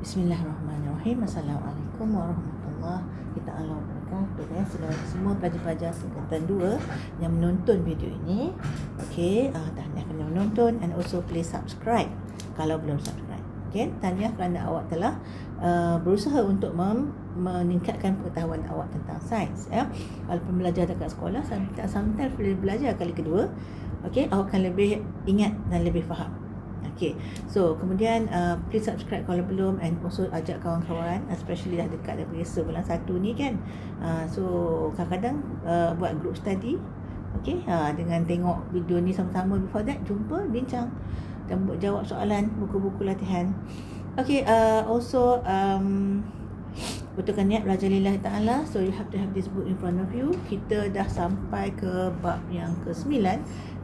Bismillahirrahmanirrahim. Assalamualaikum warahmatullahi wabarakatuh. Saudara semua pelajar-pelajar tingkatan 2 yang menonton video ini, tahniah kerana menonton, and also please subscribe kalau belum subscribe. Tahniah kerana awak telah berusaha untuk meningkatkan pengetahuan awak tentang sains. Walaupun belajar dekat sekolah, sometimes bila belajar kali kedua, awak akan lebih ingat dan lebih faham. So kemudian please subscribe kalau belum, and also ajak kawan-kawan, especially dah dekat daripada bulan 1 ni kan. So kadang-kadang buat group study, dengan tengok video ni sama-sama. Before that, jumpa, bincang dan jawab soalan, buku-buku latihan. Also betulkan niat belajar lillahi ta'ala. So you have to have this book in front of you. Kita dah sampai ke bab yang ke-9,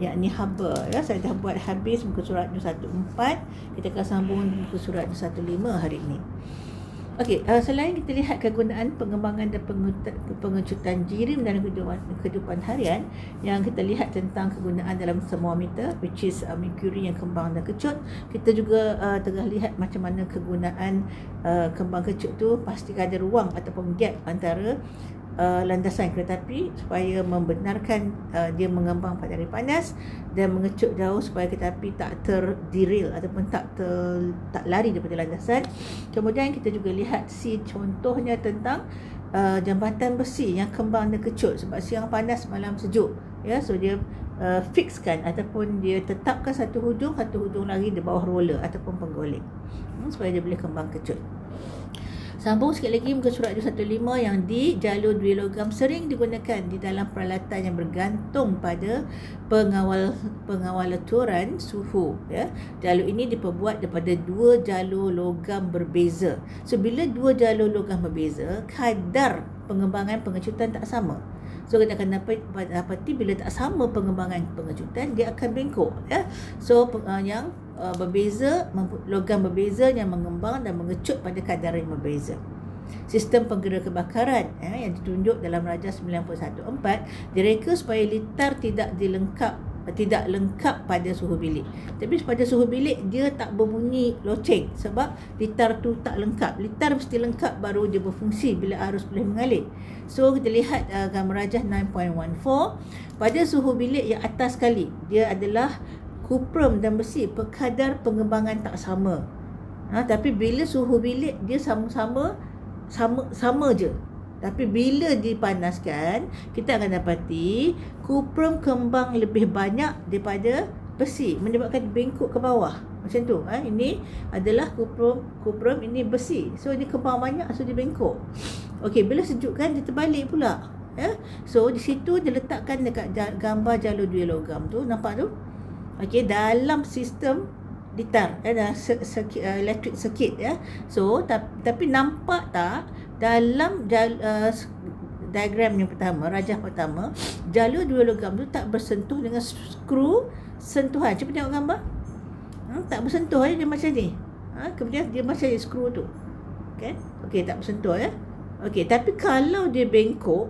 yakni haba. Saya dah buat habis muka surat 214. Kita akan sambung muka surat 215 hari ini. Selain kita lihat kegunaan pengembangan dan pengecutan jirim dalam kehidupan harian, yang kita lihat tentang kegunaan dalam thermometer, which is mercury yang kembang dan kecut. Kita juga tengah lihat macam mana kegunaan kembang kecut tu, pastikan ada ruang ataupun gap antara landasan kereta api supaya membenarkan dia mengembang pada hari panas dan mengecut jauh supaya kereta api tak terderail ataupun tak lari daripada landasan. Kemudian kita juga lihat contohnya tentang jambatan besi yang kembang dan kecut sebab siang panas malam sejuk. So dia fixkan ataupun dia tetapkan satu hujung lagi di bawah roller ataupun penggolek supaya dia boleh kembang kecut. Sambung sikit lagi muka surat 215, yang di jalur 2 logam sering digunakan di dalam peralatan yang bergantung pada pengawalaturan suhu. Jalur ini diperbuat daripada 2 jalur logam berbeza. So bila 2 jalur logam berbeza, kadar pengembangan pengecutan tak sama. So kita akan dapati bila tak sama pengembangan pengecutan, dia akan bengkok. So yang berbeza, logam berbeza yang mengembang dan mengecut pada kadar yang berbeza. Sistem penggera kebakaran yang ditunjuk dalam Rajah 914 direka supaya litar tidak lengkap pada suhu bilik. Tapi pada suhu bilik dia tak berbunyi loceng sebab litar tu tak lengkap. Litar mesti lengkap baru dia berfungsi bila arus boleh mengalir. So kita lihat gambar Rajah 9.14, pada suhu bilik yang atas sekali dia adalah kuprum dan besi, kadar pengembangan tak sama. Tapi bila suhu bilik dia sama je. Tapi bila dipanaskan, kita akan dapati kuprum kembang lebih banyak daripada besi, menyebabkan bengkok ke bawah. Macam tu. Ini adalah kuprum, ini besi. So dia kembang banyak, so dia bengkok. Bila sejuk kan, dia terbalik pula. So di situ dia letakkan dekat gambar jalur 2 logam tu, nampak tu? Dalam sistem litar, electric circuit. So tapi nampak tak dalam diagram yang pertama, rajah pertama, jalur 2 logam tu tak bersentuh dengan skru sentuhan. Cuba tengok gambar. Tak bersentuh, dia macam ni. Kemudian dia macam ni skru tu. Tak bersentuh. Tapi kalau dia bengkok,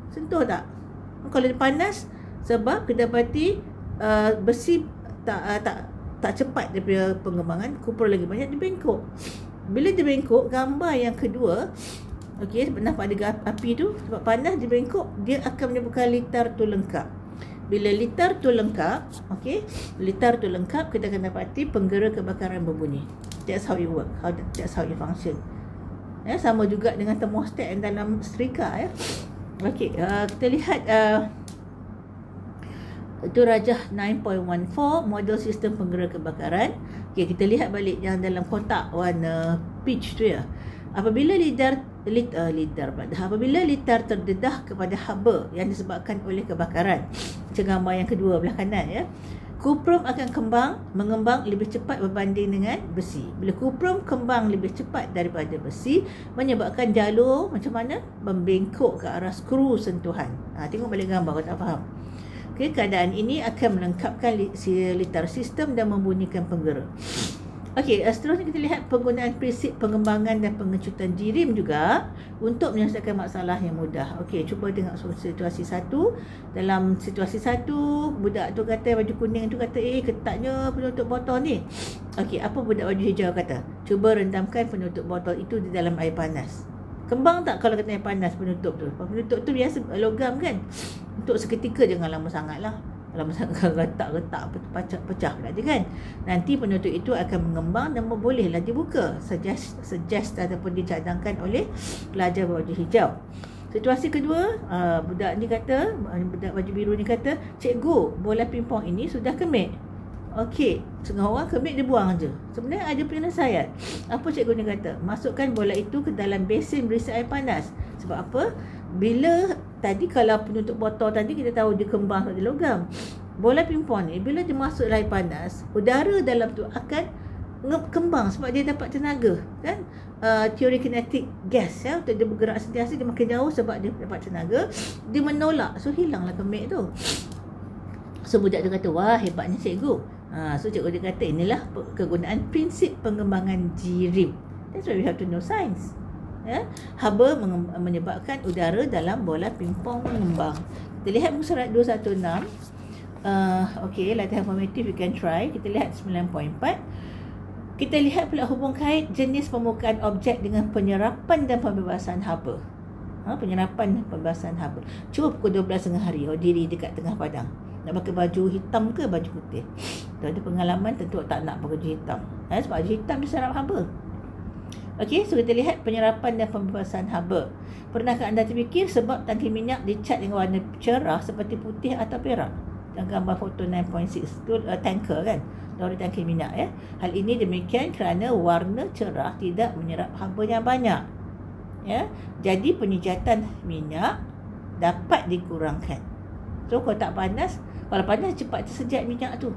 sentuh tak? Kalau dia panas, sebab kita dapati besi tak cepat daripada pengembangan, kupur lagi banyak, dia bengkok. Bila dia bengkok, gambar yang kedua, nampak ada api tu, sebab panas dia bengkok, dia akan menyebabkan litar tu lengkap. Bila litar tu lengkap, kita akan dapati penggera kebakaran berbunyi. That's how it work. That's how it function. Sama juga dengan termostat yang dalam setrika. Kita lihat itu Rajah 9.14, model sistem penggera kebakaran. Kita lihat balik yang dalam kotak warna peach tu ya. Apabila litar terdedah kepada haba yang disebabkan oleh kebakaran, macam gambar yang kedua belah kanan kuprum akan mengembang lebih cepat berbanding dengan besi. Bila kuprum kembang lebih cepat daripada besi, menyebabkan jalur macam mana? Membengkok ke arah skru sentuhan. Tengok balik gambar kalau tak faham. Keadaan ini akan melengkapkan litar sistem dan membunyikan penggera. Okey, seterusnya kita lihat penggunaan prinsip pengembangan dan pengecutan jirim juga untuk menyelesaikan masalah yang mudah. Okey, cuba tengok situasi satu. Dalam situasi satu, budak tu kata, baju kuning tu kata, ketatnya penutup botol ni. Okey, apa budak baju hijau kata? Cuba rendamkan penutup botol itu di dalam air panas. Kembang tak kalau kena air panas penutup tu? Penutup tu biasa logam kan? Untuk seketika, jangan lama sangat lah. Kalau misalkan retak-retak pecah pula je kan. Nanti penutup itu akan mengembang dan bolehlah dibuka. Suggest ataupun dicadangkan oleh pelajar baju hijau. Situasi kedua, budak ni kata, budak baju biru ni kata, cikgu, bola pingpong ini sudah kemik. Okey, setengah orang kemik dia buang je. Sebenarnya ada penyelesaian. Apa cikgu ni kata? Masukkan bola itu ke dalam besin berisi air panas. Sebab apa? Bila tadi kalau penutup botol tadi kita tahu dia kembang dari logam. Bola pingpong ni bila dia masuk air panas, udara dalam tu akan kembang sebab dia dapat tenaga kan. Teori kinetik gas ya, untuk dia bergerak sentiasa dia makin jauh sebab dia dapat tenaga, dia menolak, so hilanglah kemik tu. So budak dia kata, wah hebatnya cikgu. So cikgu dia kata inilah kegunaan prinsip pengembangan jirim. That's why we have to know science. Ya, haba menyebabkan udara dalam bola pingpong mengembang. Kita lihat muka surat 216. Okey, latihan formative you can try. Kita lihat 9.4. Kita lihat pula hubung kait jenis permukaan objek dengan penyerapan dan pembebasan haba. Penyerapan dan pembebasan haba. Cuba pukul 12 tengah hari, diri dekat tengah padang. Nak pakai baju hitam ke baju putih? Kalau ada pengalaman tentu tak nak pakai baju hitam. Sebab baju hitam dia serap haba. Okey, so kita lihat penyerapan dan pembebasan haba. Pernahkah anda terfikir sebab tangki minyak dicat dengan warna cerah seperti putih atau perak? Dalam gambar foto 9.6 tu tanker kan, lori tangki minyak ya. Hal ini demikian kerana warna cerah tidak menyerap haba yang banyak. Ya, jadi penyejatan minyak dapat dikurangkan. So kalau tak panas, kalau panas cepat tersejat minyak tu.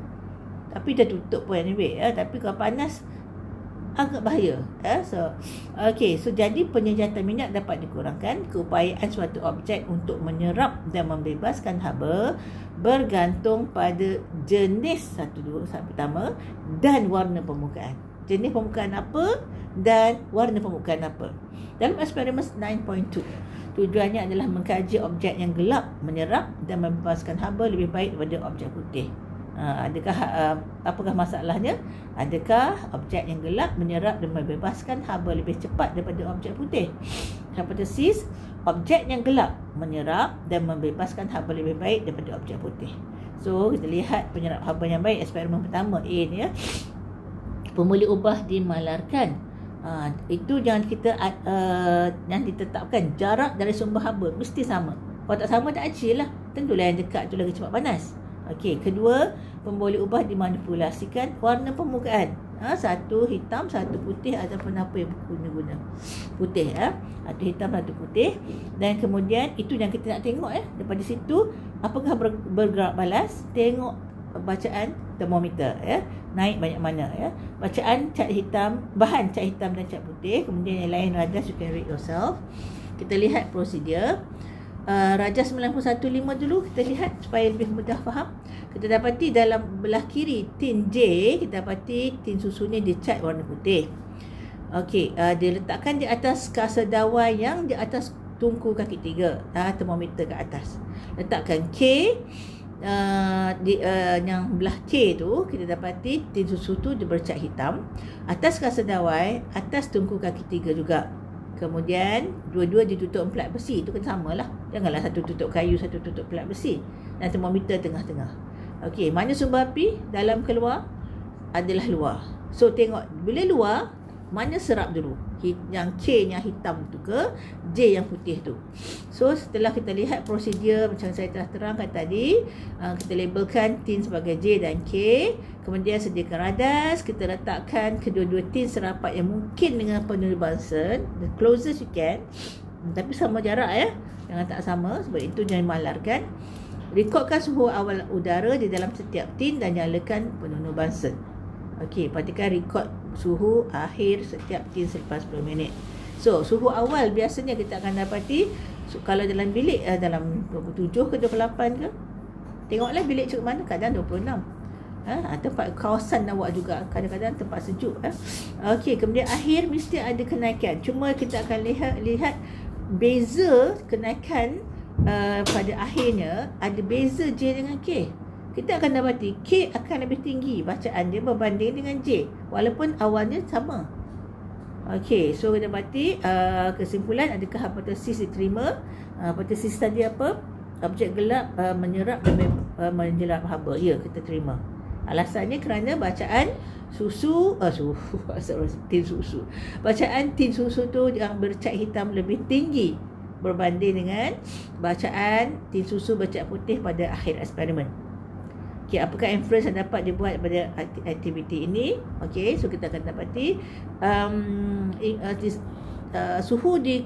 Tapi dah tutup pun anyway ya. Tapi kalau panas agak bahaya. So jadi penyejatan minyak dapat dikurangkan. Keupayaan suatu objek untuk menyerap dan membebaskan haba bergantung pada jenis pertama dan warna permukaan. Jenis permukaan apa dan warna permukaan apa. Dalam eksperimen 9.2, tujuannya adalah mengkaji objek yang gelap menyerap dan membebaskan haba lebih baik daripada objek putih. Apakah masalahnya? Adakah objek yang gelap menyerap dan membebaskan haba lebih cepat daripada objek putih? Hipotesis, objek yang gelap menyerap dan membebaskan haba lebih baik daripada objek putih. So kita lihat penyerap haba yang baik, eksperimen pertama A ni ya. Pemboleh ubah dimalarkan. Itu jangan kita yang ditetapkan jarak dari sumber haba mesti sama. Kalau tak sama tak acil lah. Tentulah yang dekat tu lagi cepat panas. Okey, kedua, pemboleh ubah dimanipulasikan warna permukaan. Satu hitam, satu putih ataupun apa yang guna. Putih atau hitam atau putih. Dan kemudian itu yang kita nak tengok daripada situ apakah bergerak balas, tengok bacaan termometer naik banyak mana bacaan cat hitam, bahan cat hitam dan cat putih, kemudian yang lain rajas you can read yourself. Kita lihat prosedur. Rajas 91.5 dulu kita lihat supaya lebih mudah faham. Kita dapati dalam belah kiri tin J, kita dapati tin susunya dicat warna putih. Okey, diletakkan di atas kaca dawai yang di atas tungku kaki 3, termometer ke atas. Letakkan K, yang belah K tu kita dapati tin susu tu dia bercat hitam. Atas kaca dawai, atas tungku kaki 3 juga. Kemudian dua-dua ditutup plat besi. Itu kan samalah. Janganlah satu tutup kayu, satu tutup plat besi. Dan termometer tengah-tengah. Okey, mana sumber api? Dalam keluar adalah luar. So tengok bila luar, mana serap dulu? Yang K yang hitam tu ke J yang putih tu. So setelah kita lihat prosedur macam saya telah terangkan tadi, kita labelkan tin sebagai J dan K. Kemudian sediakan radas, kita letakkan kedua-dua tin serapat yang mungkin dengan penulis Bunsen, the closest you can. Tapi sama jarak jangan tak sama, sebab itu jangan malarkan. Rekodkan suhu awal udara di dalam setiap tin dan nyalakan penulis Bunsen. Okey, perhatikan rekod suhu akhir setiap tin selepas 10 minit. So, suhu awal biasanya kita akan dapati kalau dalam bilik dalam 27 ke 28 ke. Tengoklah bilik cukup mana, kadang 26. Tempat kawasan awak juga kadang-kadang tempat sejuk. Okey, kemudian akhir mesti ada kenaikan. Cuma kita akan lihat beza kenaikan pada akhirnya ada beza J dengan K. Kita akan dapati K akan lebih tinggi bacaan dia berbanding dengan J walaupun awalnya sama. Okey, so kita dapati kesimpulan, adakah hipotesis diterima? Hipotesis tadi apa? Objek gelap menyerap dan menjelap haba. Ya, kita terima. Alasannya kerana bacaan tin susu. Bacaan tin susu tu yang bercat hitam lebih tinggi berbanding dengan bacaan tin susu bercat putih pada akhir eksperimen. Okey, apakah inference yang dapat dibuat pada aktiviti ini? Okey, so kita akan dapati suhu di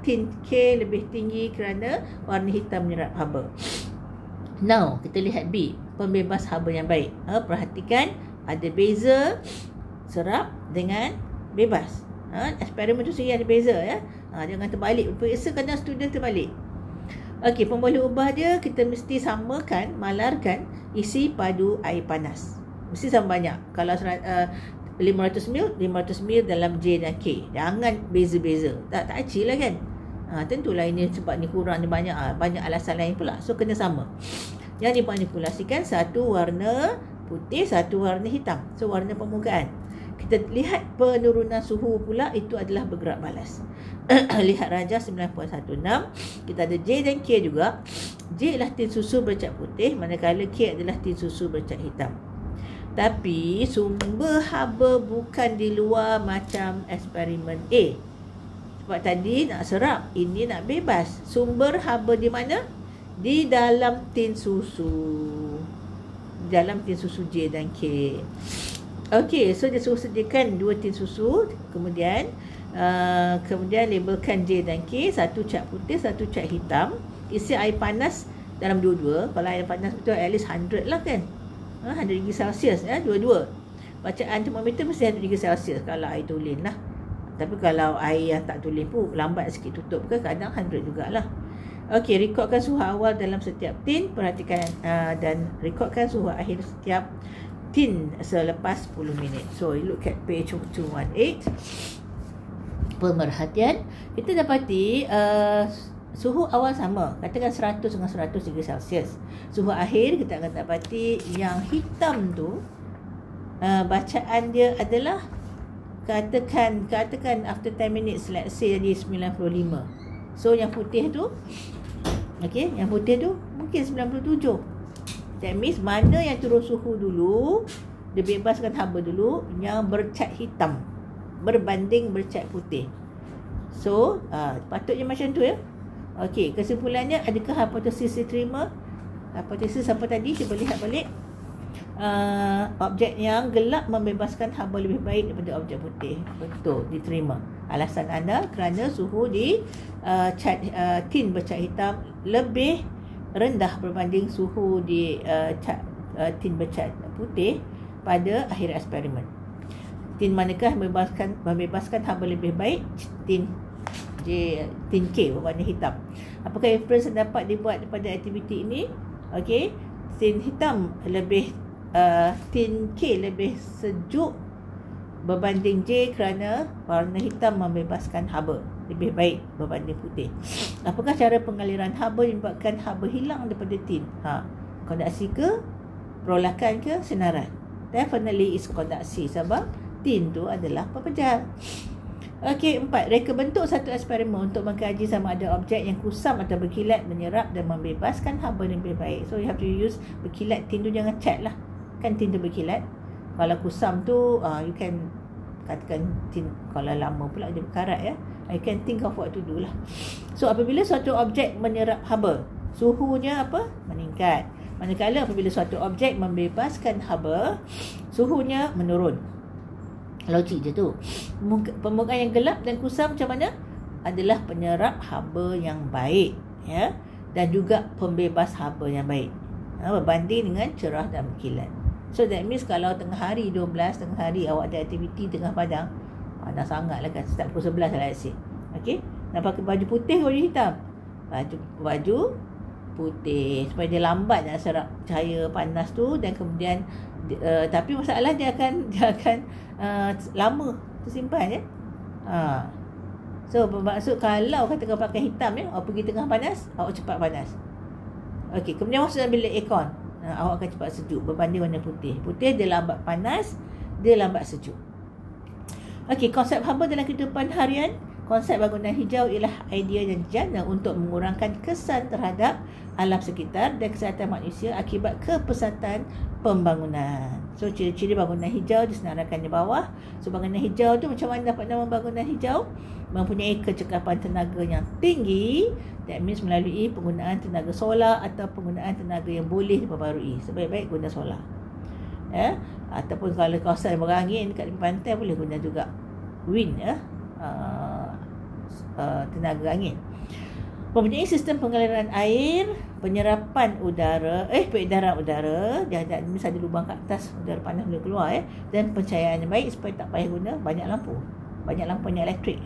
tin K lebih tinggi kerana warna hitam menyerap haba. Now, kita lihat B, pembebas haba yang baik. Perhatikan ada beza serap dengan bebas. Eksperimen tu sendiri ada beza ya. Jangan terbalik. Periksa kadang student terbalik. Okey, pemboleh ubah dia kita mesti samakan, malarkan isi padu air panas. Mesti sama banyak. Kalau 500 ml dalam J dan K. Jangan beza-beza. Tak acil lah kan. Tentulah ini sebab ni kurang ni banyak alasan lain pula. So kena sama. Yang dimanipulasikan satu warna putih, satu warna hitam. So warna permukaan. Kita lihat penurunan suhu pula itu adalah bergerak balas. Lihat rajah 9.16. Kita ada J dan K juga. J adalah tin susu bercat putih, manakala K adalah tin susu bercat hitam. Tapi sumber haba bukan di luar macam eksperimen A. Sebab tadi nak serap, ini nak bebas. Sumber haba di mana? Di dalam tin susu. Dalam tin susu J dan K. Okey, so dia suruh sediakan 2 tin susu. Kemudian labelkan J dan K, satu cat putih, satu cat hitam. Isi air panas dalam dua-dua. Kalau air panas betul at least 100 lah kan. 100 degree Celsius dua-dua. Bacaan termometer mesti 100 degree Celsius kalau air tulen lah. Tapi kalau air yang tak tulen pun lambat sikit tutup ke, kadang 100 jugalah. Okey, rekodkan suhu awal dalam setiap tin. Perhatikan dan rekodkan suhu akhir setiap tin selepas 10 minit. So, you look at page 218. Pemerhatian, kita dapati suhu awal sama. Katakan 100 dengan 100 degree Celsius. Suhu akhir kita akan dapati yang hitam tu bacaan dia adalah katakan after 10 minutes, let's say jadi 95. So yang putih tu yang putih tu mungkin 97. That means mana yang turun suhu dulu, dia bebaskan haba dulu, yang bercat hitam berbanding bercat putih. So patutnya macam tu ya. Okey, kesimpulannya, adakah hipotesis diterima? Hipotesis apa tadi? Cuba lihat balik. Objek yang gelap membebaskan haba lebih baik daripada objek putih. Betul, diterima. Alasan anda kerana suhu di tin bercat hitam lebih rendah berbanding suhu di tin bercat putih pada akhir eksperimen. Tin manakah membebaskan haba lebih baik? Tin K berwarna hitam. Apakah inference yang dapat dibuat daripada aktiviti ini? Okey, tin hitam tin K lebih sejuk berbanding J kerana warna hitam membebaskan haba lebih baik berbanding putih. Apakah cara pengaliran haba menyebabkan haba hilang daripada tin? Kondaksi ke, perolakan ke, senaran? Definitely is kondaksi sebab tin tu adalah pepejal. Okey, 4. Reka bentuk satu eksperimen untuk mengkaji sama ada objek yang kusam atau berkilat menyerap dan membebaskan haba lebih baik. So you have to use berkilat. Tin tu jangan cat lah. Kan tin tu berkilat. Kalau kusam tu you can katakan tin, kalau lama pula dia berkarat ya. You can think of what to do lah. So apabila suatu objek menyerap haba, suhunya apa? Meningkat. Manakala apabila suatu objek membebaskan haba, suhunya menurun. Logik je tu. Permukaan yang gelap dan kusam macam mana? Adalah penyerap haba yang baik ya, dan juga pembebas haba yang baik berbanding dengan cerah dan berkilat. So that means kalau tengah hari 12, tengah hari awak ada aktiviti tengah padang, panas sangat lah kan, start pukul 11 lah let's say. Okay, nak pakai baju putih ke baju hitam? Baju putih supaya dia lambat nak serap cahaya panas tu, dan kemudian Tapi masalah dia akan lama tersimpan ya. So bermaksud kalau kata kau pakai hitam ya, awak pergi tengah panas, awak cepat panas. Okey, kemudian masuk dalam bilik aircon, awak akan cepat sejuk berbanding warna putih. Putih dia lambat panas, dia lambat sejuk. Okey, konsep haba dalam kehidupan harian. Konsep bangunan hijau ialah idea yang dijana untuk mengurangkan kesan terhadap alam sekitar dan kesihatan manusia akibat kepesatan pembangunan. So, ciri-ciri bangunan hijau disenaraikan di bawah. So, bangunan hijau tu macam mana dapat nama bangunan hijau? Mempunyai kecekapan tenaga yang tinggi. That means melalui penggunaan tenaga solar atau penggunaan tenaga yang boleh diperbarui. Sebaik-baik guna solar. Ataupun kalau kawasan berangin dekat pantai, boleh guna juga wind tenaga angin. Mempunyai sistem pengaliran air, penyerapan udara, peredaran udara, dia ada lubang kat atas, udara panas boleh keluar dan pencahayaan yang baik supaya tak payah guna banyak lampu yang elektrik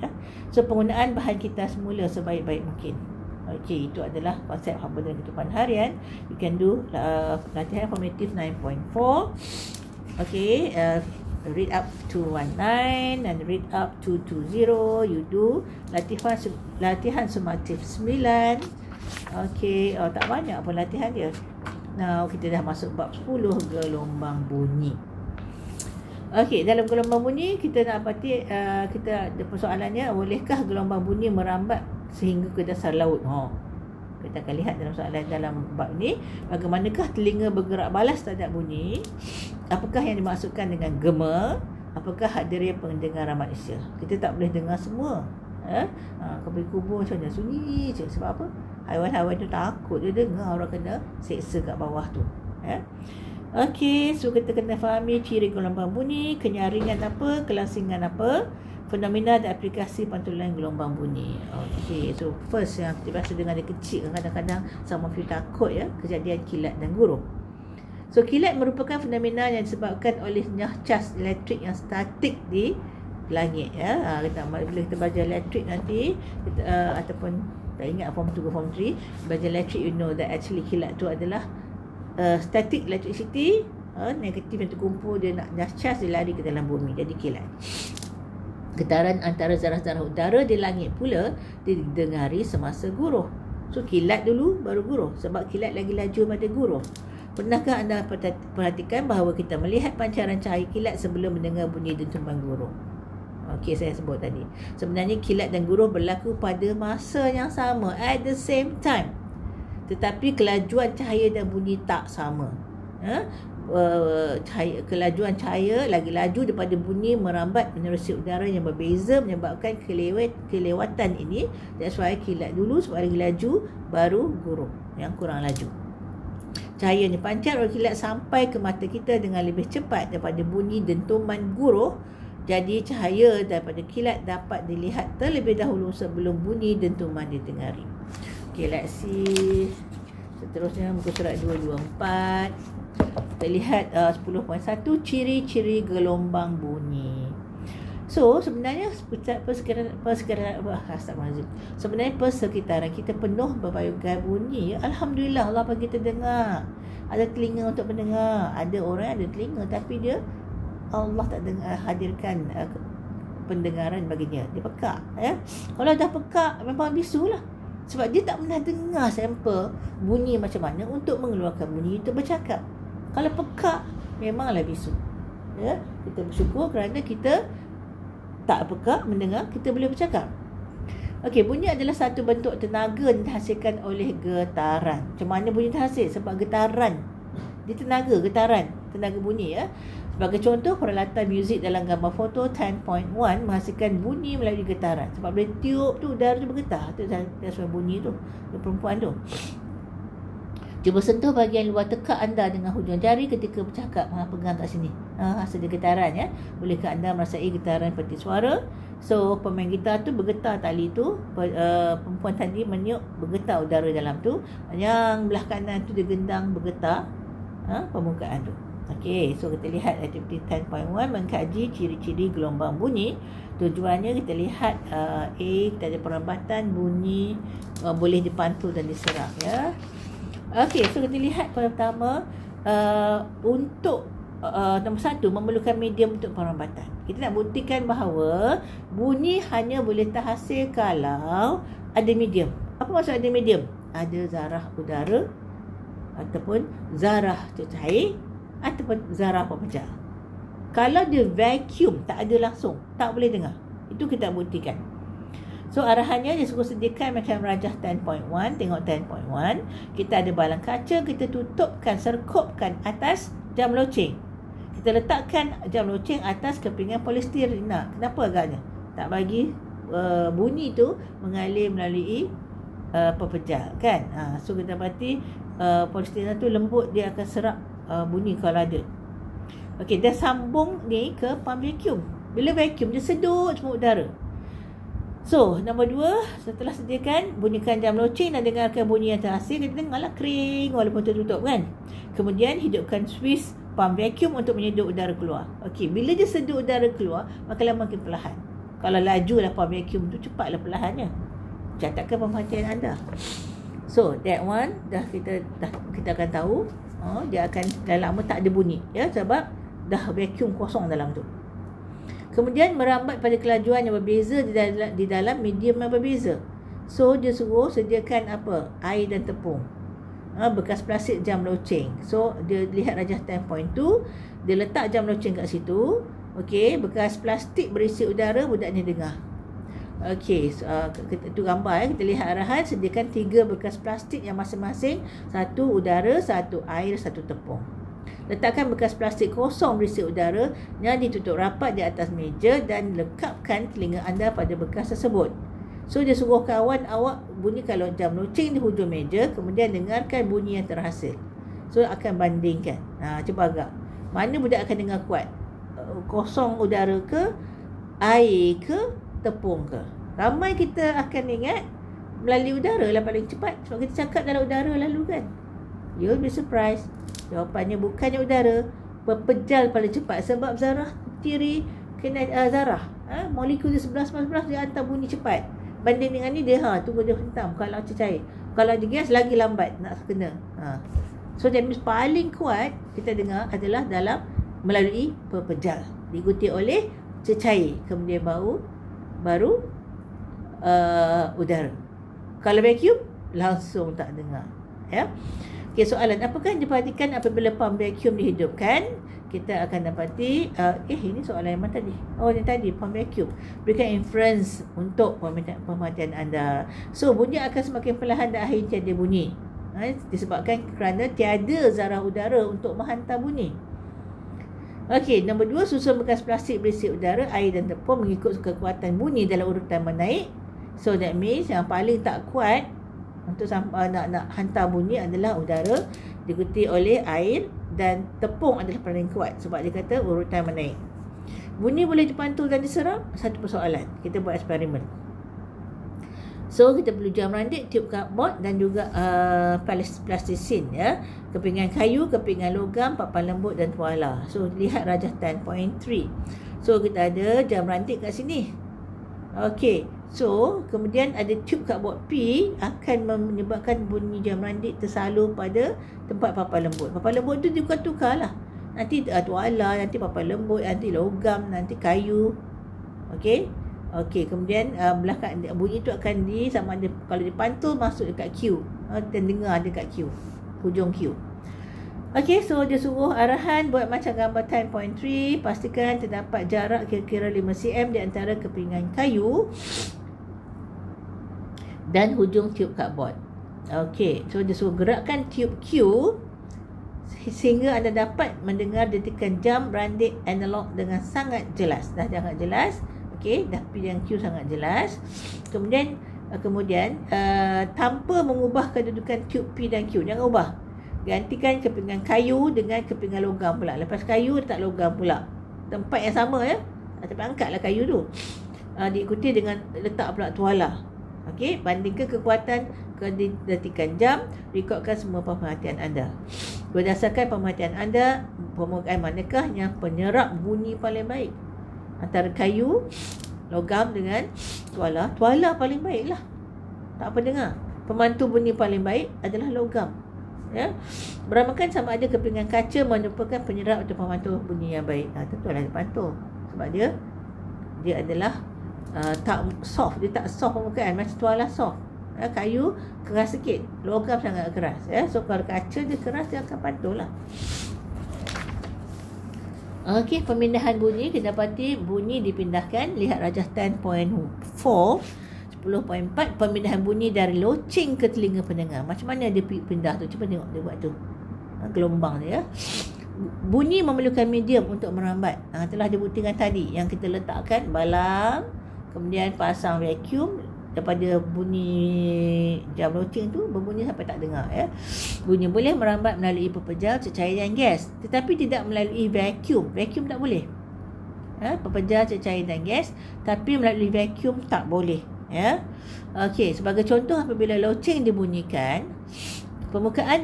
So penggunaan bahan kita semula sebaik-baik mungkin. Okey, itu adalah konsep haba dalam kehidupan harian. You can do latihan formative 9.4. Okey, read up to 19 and read up to 20. You do latihan sumatif 9. Okey, tak banyak pun latihan dia. Now kita dah masuk bab 10, gelombang bunyi. Okey, dalam gelombang bunyi kita nak dapati kita ada persoalannya, bolehkah gelombang bunyi merambat sehingga ke dasar laut? Kita akan lihat dalam soalan dalam bab ni, bagaimanakah telinga bergerak balas terhadap bunyi? Apakah yang dimaksudkan dengan gema? Apakah hadiriah pendengaran manusia? Kita tak boleh dengar semua. Kau pergi kubur macam mana? Sunyi je. Sebab apa? Haiwan-haiwan tu takut dia dengar orang kena seksa kat bawah tu. Okey, so kita kena fahami ciri gelombang bunyi, kenyaringan apa, kelasingan apa, fenomena dan aplikasi pantulan gelombang bunyi. Okey, so first yang kita biasa dengar dia kecil, kadang-kadang some of you takut kejadian kilat dan guruh. So kilat merupakan fenomena yang disebabkan oleh cas elektrik yang statik di langit bila kita belajar elektrik nanti ataupun tak ingat form 2 ke form 3 belajar elektrik, you know that actually kilat tu adalah static electricity, negatif yang terkumpul, dia nak cas, dia lari ke dalam bumi, jadi kilat. Getaran antara zarah-zarah udara di langit pula didengari semasa guruh. So kilat dulu baru guruh, sebab kilat lagi laju pada guruh. Pernahkah anda perhatikan bahawa kita melihat pancaran cahaya kilat sebelum mendengar bunyi dentuman guruh? Okey, saya sebut tadi. Sebenarnya kilat dan guruh berlaku pada masa yang sama, at the same time. Tetapi kelajuan cahaya dan bunyi tak sama. Kelajuan cahaya lagi laju daripada bunyi merambat menerusi udara yang berbeza menyebabkan kelewatan ini. That's why kilat dulu sebab lagi laju, baru guruh yang kurang laju. Cahaya ni pancar oleh kilat sampai ke mata kita dengan lebih cepat daripada bunyi dentuman guruh. Jadi cahaya daripada kilat dapat dilihat terlebih dahulu sebelum bunyi dentuman didengari. Okay, let's see. Seterusnya muka surat 224. Kita lihat 10.1 ciri-ciri gelombang bunyi. So sebenarnya persekitaran kita penuh berbagai bunyi. Alhamdulillah, Allah bagi kita dengar. Ada telinga untuk mendengar. Ada orang ada telinga tapi dia Allah tak hadirkan pendengaran baginya. Dia pekak Kalau dah pekak memang bisu lah. Sebab dia tak pernah dengar sampel bunyi macam mana untuk mengeluarkan bunyi itu bercakap. Kalau pekak memanglah bisu. Kita bersyukur kerana kita tak pekak mendengar, kita boleh bercakap. Okey, bunyi adalah satu bentuk tenaga yang dihasilkan oleh getaran. Macam mana bunyi terhasil? Sebab getaran. Dia tenaga bunyi Sebagai contoh, peralatan muzik dalam gambar foto 10.1 menghasilkan bunyi melalui getaran. Sebab boleh tiup tu, udara tu bergetar. Itu sebab bunyi tu, perempuan tu. Cuba sentuh bahagian luar tekak anda dengan hujung jari ketika bercakap. Pegang kat sini. Hasil dia getaran Bolehkah anda merasai getaran seperti suara? So, pemain gitar tu bergetar tali tu. Perempuan tadi meniup bergetar udara dalam tu. Yang belah kanan tu dia gendang bergetar permukaan tu. Okey, so kita lihat aktiviti 10.1 mengkaji ciri-ciri gelombang bunyi. Tujuannya kita lihat kita ada perambatan bunyi boleh dipantul dan diserap Okey, so kita lihat pertama untuk nombor satu, memerlukan medium untuk perambatan. Kita nak buktikan bahawa bunyi hanya boleh terhasil kalau ada medium. Apa maksud ada medium? Ada zarah udara ataupun zarah cair ataupun zarah pepejal. Kalau dia vacuum, tak ada langsung, tak boleh dengar. Itu kita buktikan. So arahannya dia suruh sediakan macam rajah 10.1. Tengok 10.1. Kita ada balang kaca, kita tutupkan, serkupkan atas jam loceng. Kita letakkan jam loceng atas kepingan polistirena. Kenapa agaknya? Tak bagi bunyi tu mengalir melalui pepejal kan. So kita dapati polistirena tu lembut, dia akan serap bunyi kalau ada. Okey, dah sambung ni ke pump vacuum. Bila vacuum dia sedut semua udara. So, nombor 2, setelah sediakan, bunyikan jam loceng dan dengarkan bunyi yang terhasil. Kita dengarlah kering walaupun tertutup kan. Kemudian hidupkan switch pump vacuum untuk menyedut udara keluar. Okey, bila dia sedut udara keluar, maka makin perlahan. Kalau laju lah pump vacuum tu, cepatlah perlahannya. Catatkan pemerhatian anda. So, that one kita akan tahu dia akan dah lama tak ada bunyi ya, sebab dah vacuum kosong dalam tu. Kemudian merambat pada kelajuan yang berbeza di dalam medium yang berbeza. So dia suruh sediakan apa? Air dan tepung. Bekas plastik jam loceng. So dia lihat rajah 10.2, dia letak jam loceng kat situ. Okey, bekas plastik berisi udara, budak ni dengar. Okey, itu gambar ya. Kita lihat arahan, sediakan 3 bekas plastik yang masing-masing, 1 udara, 1 air, 1 tepung. Letakkan bekas plastik kosong berisi udara yang ditutup rapat di atas meja dan lekapkan telinga anda pada bekas tersebut. So dia suruh kawan awak bunyikan jam loceng di hujung meja, kemudian dengarkan bunyi yang terhasil. So akan bandingkan. Cuba agak. Mana budak akan dengar kuat? Kosong udara ke, air ke, tepung ke? Ramai kita akan ingat melalui udara lah paling cepat, sebab kita cakap dalam udara lalu kan. You'll be surprised. Jawapannya bukannya udara, pepejal paling cepat, sebab zarah tiri kena zarah. Molekul dia 11 dia hantar bunyi cepat. Banding dengan ni dia tunggu dia hentam. Kalau cair, kalau dia gas lagi lambat nak kena. So that means paling kuat kita dengar adalah dalam melalui pepejal, diikuti oleh cecair, kemudian baru udara. Kalau vacuum langsung tak dengar ya. Okay, soalan, apakah yang diperhatikan apabila pump vacuum dihidupkan? Kita akan dapati ini soalan yang mana tadi? Yang tadi, pump vacuum. Berikan inference untuk pemerhatian anda. So bunyi akan semakin perlahan dan akhirnya tiada bunyi, disebabkan kerana tiada zarah udara untuk menghantar bunyi. Okey, nombor 2, susun bekas plastik berisi udara, air dan tepung mengikut kekuatan bunyi dalam urutan menaik. So that means yang paling tak kuat untuk nak hantar bunyi adalah udara, diikuti oleh air, dan tepung adalah paling kuat sebab dia kata urutan menaik. Bunyi boleh dipantul dan diserap? Satu persoalan. Kita buat eksperimen. So kita perlu jam randik, tiup cardboard dan juga plastisin ya. Kepingan kayu, kepingan logam, papan lembut dan tuala. So lihat rajah 10.3. So kita ada jam randik kat sini. Okey. So, kemudian ada tube cardboard P akan menyebabkan bunyi jam randik tersalur pada tempat papan lembut. Papan lembut tu tukar-tukar lah. Nanti tuala, nanti papan lembut, nanti logam, nanti kayu. Okey. Kemudian belakang bunyi tu akan sama ada kalau dipantul masuk dekat Q. Dan dengar dekat Q. Hujung Q. Okey, so dia suruh arahan buat macam gambar 10.3. Pastikan terdapat jarak kira-kira 5 cm di antara kepingan kayu dan hujung tube cardboard. Okey, so dia suruh gerakkan tube Q sehingga anda dapat mendengar detikan jam randik analog dengan sangat jelas. Dah sangat jelas. Okey, dah P dan Q sangat jelas. Kemudian tanpa mengubah kedudukan tube P dan Q. Jangan ubah. Gantikan kepingan kayu dengan kepingan logam pula. Lepas kayu letak logam pula. Tempat yang sama ya. Tapi angkatlah kayu tu. Diikuti dengan letak pula tuala. Okey, bandingkan kekuatan kedetikan jam, rekodkan semua pemerhatian anda. Berdasarkan pemerhatian anda, permukaan manakah yang penyerap bunyi paling baik? Antara kayu, logam dengan tuala. Tuala paling baik lah. Tak apa dengar. Pemantu bunyi paling baik adalah logam. Ya. Beramalkan sama ada kepingan kaca merupakan penyerap atau pemantul bunyi yang baik. Tentulah dia pantul. Sebab dia adalah tak soft. Dia tak soft permukaan. Macam tuala soft. Kayu keras sikit. Logam sangat keras. So kalau kaca dia keras, dia akan pantul lah. Okey, pemindahan bunyi. Kita dapati bunyi dipindahkan. Lihat rajah 10.4. 10.4. Pemindahan bunyi dari loceng ke telinga pendengar. Macam mana dia pindah tu? Cuba tengok dia buat tu. Gelombang dia. Bunyi memerlukan medium untuk merambat. Telah dibuktikan tadi. Yang kita letakkan balang. Kemudian pasang vacuum. Daripada bunyi jam loceng tu berbunyi sampai tak dengar. Bunyi boleh merambat melalui pepejal, cecair dan gas. Tetapi tidak melalui vacuum. Vacuum tak boleh. Pepejal, cecair dan gas. Tapi melalui vacuum tak boleh. Okey, sebagai contoh apabila loceng dibunyikan, permukaan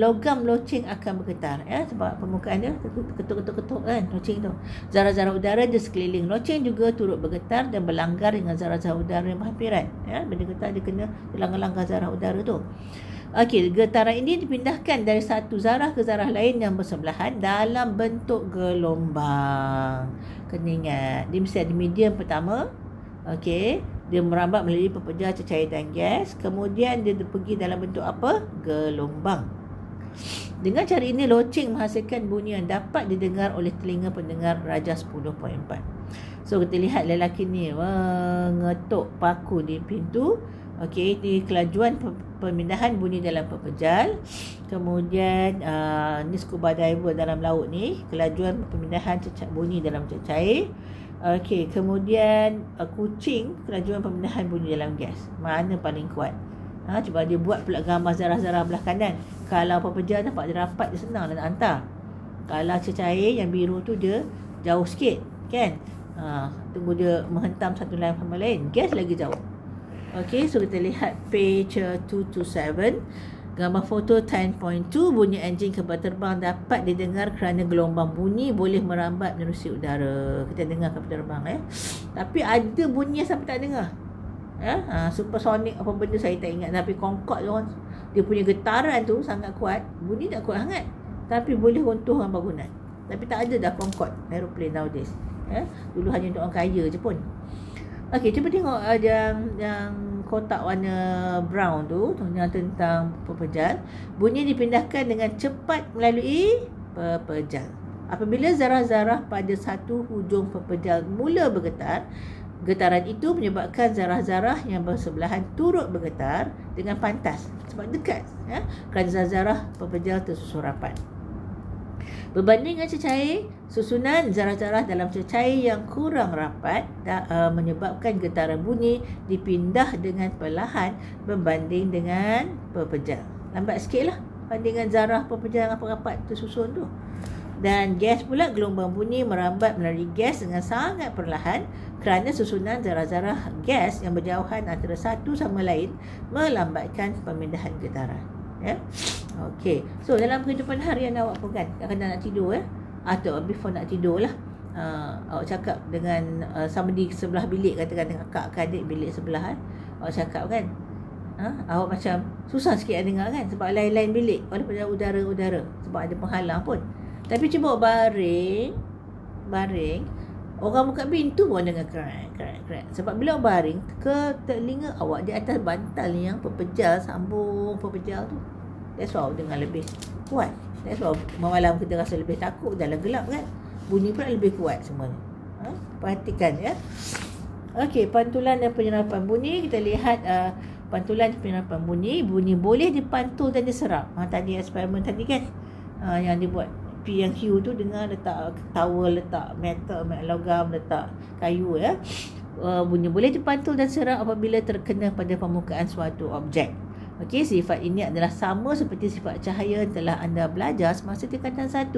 logam loceng akan bergetar. Sebab permukaan dia ketuk-ketuk kan loceng tu. Zarah-zarah udara di sekeliling loceng juga turut bergetar dan berlanggar dengan zarah-zarah udara yang berhampiran. Bila getar dia kena langgar-langgar zarah udara tu. Okey, getaran ini dipindahkan dari satu zarah ke zarah lain yang bersebelahan dalam bentuk gelombang. Kena ingat, dia mesti ada medium pertama. Okey, dia merambat melalui pepejal, cecair dan gas. Kemudian dia pergi dalam bentuk apa? Gelombang. Dengan cara ini loceng menghasilkan bunyi yang dapat didengar oleh telinga pendengar rajah 10.4. So kita lihat lelaki ni mengetuk paku di pintu. Okey, di kelajuan pemindahan bunyi dalam pepejal. Kemudian ni scuba diver dalam laut ni, kelajuan pemindahan bunyi dalam cecair. Okey, kemudian kucing, kelajuan pemindahan bunyi dalam gas. Mana paling kuat? Cuba dia buat pula gambar zarah-zarah belah kanan. Kalau pepejal nampak dia rapat, dia senang nak hantar. Kalau cecair yang biru tu dia jauh sikit, kan? Tunggu dia menghentam satu lain sama lain. Gas lagi jauh. Okey, so kita lihat page 227. Gambar foto 10.2. Bunyi enjin kapal terbang dapat didengar kerana gelombang bunyi boleh merambat menerusi udara. Kita dengar kapal terbang. Tapi ada bunyi yang sampai tak dengar. Supersonic apa benda saya tak ingat. Tapi Concorde tu, dia punya getaran tu sangat kuat. Bunyi tak kuat sangat, tapi boleh runtuh orang bangunan. Tapi tak ada dah Concorde aeroplane nowadays. Dulu hanya untuk orang kaya je pun. Okey, cuba tengok yang kotak warna brown tu yang tentang pepejal. Bunyi dipindahkan dengan cepat melalui pepejal. Apabila zarah-zarah pada satu hujung pepejal mula bergetar, getaran itu menyebabkan zarah-zarah yang bersebelahan turut bergetar dengan pantas. Sebab dekat. Kerana zarah-zarah pepejal tersusun rapat. Berbanding dengan cecair, susunan zarah-zarah dalam cecair yang kurang rapat menyebabkan getaran bunyi dipindah dengan perlahan berbanding dengan pepejal. Lambat sikit lah banding dengan zarah pepejal yang rapat tersusun tu. Dan gas pula, gelombang bunyi merambat melalui gas dengan sangat perlahan kerana susunan zarah-zarah gas yang berjauhan antara satu sama lain melambatkan pemindahan getaran. Okey. So dalam kehidupan harian awak pun kan, kadang-kadang nak tidur atau before nak tidur lah, awak cakap dengan somebody sebelah bilik, katakan dengan kakak adik bilik sebelah awak cakap kan, awak macam susah sikit nak dengar kan, sebab lain-lain bilik walaupun ada udara-udara, sebab ada penghalang pun. Tapi cuba baring, orang buka pintu pun dengar crack. Sebab bila baring, ke telinga awak di atas bantal yang pepejal, sambung pepejal tu. That's why awak dengar lebih kuat. That's why malam kita rasa lebih takut dalam gelap kan. Bunyi pula lebih kuat semuanya. Perhatikan ya. Okey, pantulan dan penyerapan bunyi. Kita lihat pantulan dan penyerapan bunyi. Bunyi boleh dipantul dan diserap. Tadi eksperimen tadi kan, yang dibuat P yang Q tu, dengar letak tower, letak metal, logam, letak kayu ya. Bunyi boleh dipantul dan serap apabila terkena pada permukaan suatu objek. Okey, sifat ini adalah sama seperti sifat cahaya yang telah anda belajar semasa tingkatan 1.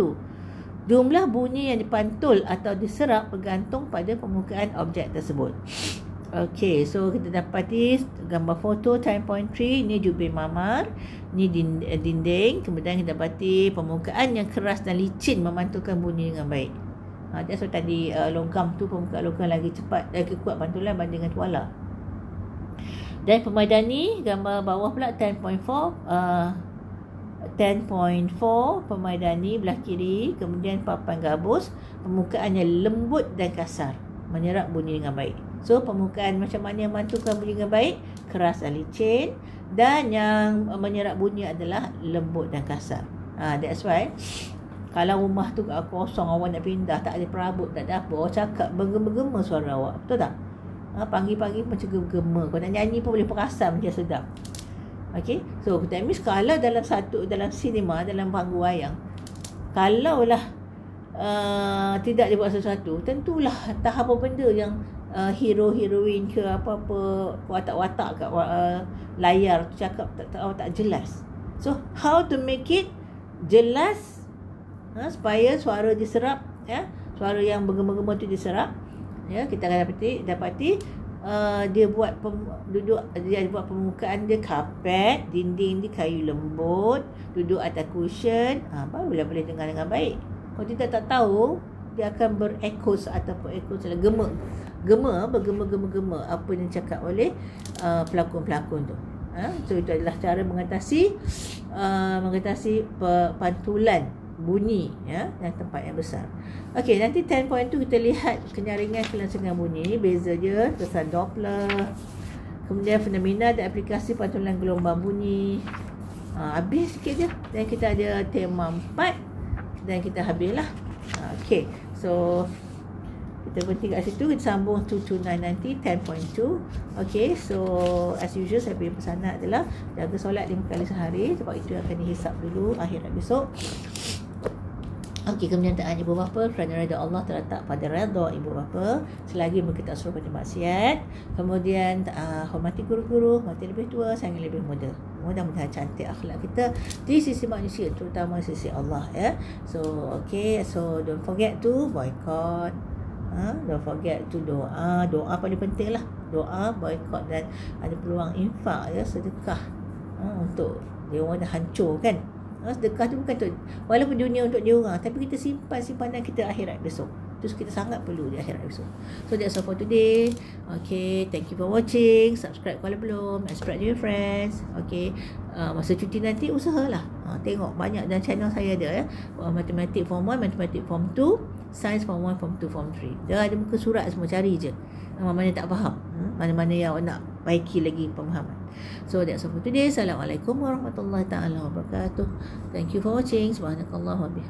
Jumlah bunyi yang dipantul atau diserap bergantung pada permukaan objek tersebut. Okey, so kita dapati gambar foto 10.3. Ini jubir mamar, ini dinding. Kemudian kita dapati permukaan yang keras dan licin memantulkan bunyi dengan baik. So tadi logam tu, permukaan logam lagi cepat, lagi kuat pantulan banding dengan tuala. Dan pemadani, gambar bawah pula 10.4. 10.4 Permaidani belah kiri, kemudian papan gabus, permukaannya lembut dan kasar, menyerap bunyi dengan baik. So permukaan macam mana yang mantulkan bunyi dengan baik? Keras dan licin, dan yang menyerap bunyi adalah lembut dan kasar. That's why kalau rumah tu kosong, awak nak pindah, tak ada perabot, tak ada apa, awak cakap bergema-gema suara awak, betul tak? Pagi-pagi macam gema. Kau nak nyanyi pun boleh perasan macam sedap. Okay, so that means kalau dalam sinema, dalam panggung wayang, kalaulah tidak dibuat sesuatu, tentulah entah apa benda yang hero-heroin ke apa-apa watak-watak kat layar tu cakap tak jelas. So how to make it jelas, supaya suara diserap, suara yang bergema-gema tu diserap, kita akan dapati dia buat permukaan dia karpet, dinding dia kayu lembut, duduk atas cushion, barulah boleh dengar dengan baik. Kalau kita tak tahu, dia akan berekos ataupun ekos bergema apa yang cakap oleh pelakon-pelakon tu. So itu adalah cara mengatasi pantulan bunyi dan tempat yang besar. Okey, nanti 10.2 kita lihat kenyaringan kelangsungan bunyi, beza dia, kesan Doppler, kemudian fenomena dan aplikasi pantulan gelombang bunyi. Habis sikit je, dan kita ada tema 4 dan kita habislah. Okey, so kita berhenti kat situ, kita sambung 229 nanti 10.2. Okey, so as usual saya beri pesanan adalah jaga solat 5 kali sehari, sebab itu akan dihisap dulu akhirat besok. Okey, kemudian taat ibu bapa kerana redha Allah terletak pada redha ibu bapa selagi mereka tak suruh pada maksiat. Kemudian hormati guru-guru, hormati lebih tua, sayangi lebih muda. Mudah-mudahan cantik akhlak kita di sisi manusia, terutama sisi Allah, So okay, so don't forget to boycott. Don't forget to doa. Doa paling penting lah. Doa, boycott, dan ada peluang infak, sedekah, untuk dia orang dah hancur kan. Sedekah tu bukan untuk, walaupun dunia untuk dia orang, tapi kita simpan simpanan kita akhirat besok. Terus kita sangat perlu di akhirat besok. So that's all for today. Okay, thank you for watching. Subscribe kalau belum, and spread to your friends. Okay, masa cuti nanti usahalah tengok banyak, dan channel saya ada Matematik Form 1, Matematik Form 2, Science Form 1, Form 2, Form 3. Dia ada muka surat semua, cari je mana-mana tak faham, mana-mana yang awak nak baiki lagi pemahaman. So that's all for today. Assalamualaikum warahmatullahi taala wabarakatuh. Thank you for watching. Subhanakallah wa bihamdika.